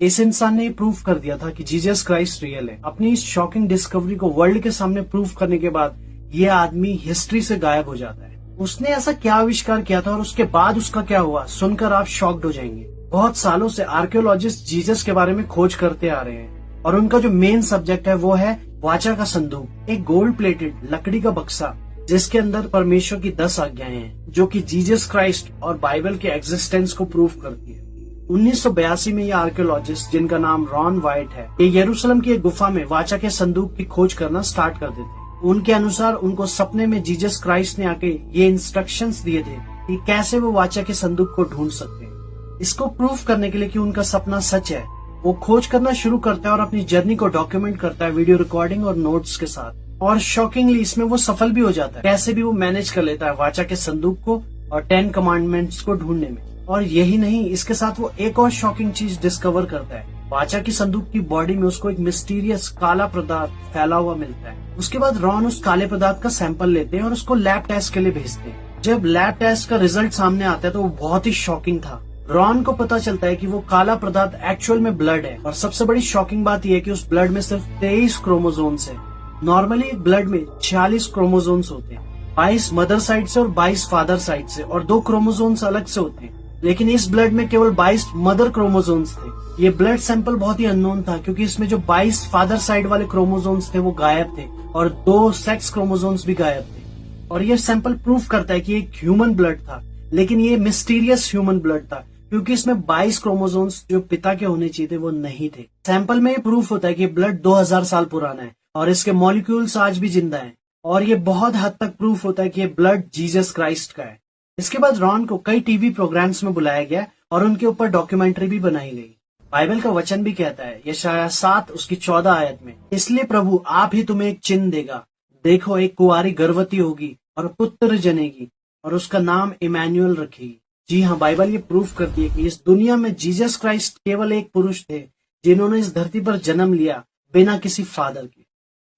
इस इंसान ने प्रूफ कर दिया था कि जीसस क्राइस्ट रियल है। अपनी इस शॉकिंग डिस्कवरी को वर्ल्ड के सामने प्रूफ करने के बाद ये आदमी हिस्ट्री से गायब हो जाता है। उसने ऐसा क्या आविष्कार किया था और उसके बाद उसका क्या हुआ, सुनकर आप शॉक्ड हो जाएंगे। बहुत सालों से आर्कियोलॉजिस्ट जीसस के बारे में खोज करते आ रहे हैं और उनका जो मेन सब्जेक्ट है वो है वाचा का संदूक, एक गोल्ड प्लेटेड लकड़ी का बक्सा जिसके अंदर परमेश्वर की 10 आज्ञाएं हैं, जो कि जीसस क्राइस्ट और बाइबल के एग्जिस्टेंस को प्रूफ करती है। 1982 में ये आर्कियोलॉजिस्ट, जिनका नाम रॉन वाइट है, ये यरूशलेम की एक गुफा में वाचा के संदूक की खोज करना स्टार्ट कर देते हैं। उनके अनुसार उनको सपने में जीसस क्राइस्ट ने आके ये इंस्ट्रक्शंस दिए थे कि कैसे वो वाचा के संदूक को ढूंढ सकते हैं। इसको प्रूफ करने के लिए कि उनका सपना सच है, वो खोज करना शुरू करता है और अपनी जर्नी को डॉक्यूमेंट करता है वीडियो रिकॉर्डिंग और नोट्स के साथ। और शॉकिंगली इसमें वो सफल भी हो जाता है। कैसे भी वो मैनेज कर लेता है वाचा के संदूक को और 10 कमांडमेंट्स को ढूंढने में। और यही नहीं, इसके साथ वो एक और शॉकिंग चीज डिस्कवर करता है। वाचा की संदूक की बॉडी में उसको एक मिस्टीरियस काला पदार्थ फैला हुआ मिलता है। उसके बाद रॉन उस काले पदार्थ का सैंपल लेते हैं और उसको लैब टेस्ट के लिए भेजते हैं। जब लैब टेस्ट का रिजल्ट सामने आता है तो वो बहुत ही शॉकिंग था। रॉन को पता चलता है कि वो काला पदार्थ एक्चुअल में ब्लड है। और सबसे बड़ी शॉकिंग बात यह है कि उस ब्लड में सिर्फ 23 क्रोमोसोम्स है। नॉर्मली ब्लड में 46 क्रोमोसोम्स होते हैं, 22 मदर साइड से और 22 फादर साइड से, और 2 क्रोमोसोम्स अलग से होते हैं। लेकिन इस ब्लड में केवल 22 मदर क्रोमोसोम्स थे। ये ब्लड सैंपल बहुत ही अननोन था क्योंकि इसमें जो 22 फादर साइड वाले क्रोमोसोम्स थे वो गायब थे और 2 सेक्स क्रोमोसोम्स भी गायब थे। और ये सैंपल प्रूफ करता है कि एक ह्यूमन ब्लड था, लेकिन ये मिस्टीरियस ह्यूमन ब्लड था क्योंकि इसमें 22 क्रोमोसोम्स जो पिता के होने चाहिए थे वो नहीं थे। सैंपल में ये प्रूफ होता है कि ब्लड 2000 साल पुराना है और इसके मॉलिक्यूल्स आज भी जिंदा हैं। और ये बहुत हद तक प्रूफ होता है कि ये ब्लड जीसस क्राइस्ट का है। इसके बाद रॉन को कई टीवी प्रोग्राम्स में बुलाया गया और उनके ऊपर डॉक्यूमेंट्री भी बनाई गई। बाइबल का वचन भी कहता है, यशायाह 7 उसकी 14 आयत में, इसलिए प्रभु आप ही तुम्हें एक चिन्ह देगा, देखो एक कुंवारी गर्भवती होगी और पुत्र जनेगी और उसका नाम इमैनुअल रखेगी। जी हाँ, बाइबल ये प्रूफ करती है कि इस दुनिया में जीसस क्राइस्ट केवल एक पुरुष थे जिन्होंने इस धरती पर जन्म लिया बिना किसी फादर के,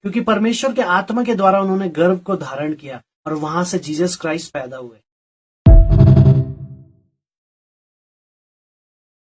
क्योंकि परमेश्वर के आत्मा के द्वारा उन्होंने गर्भ को धारण किया और वहां से जीसस क्राइस्ट पैदा हुए।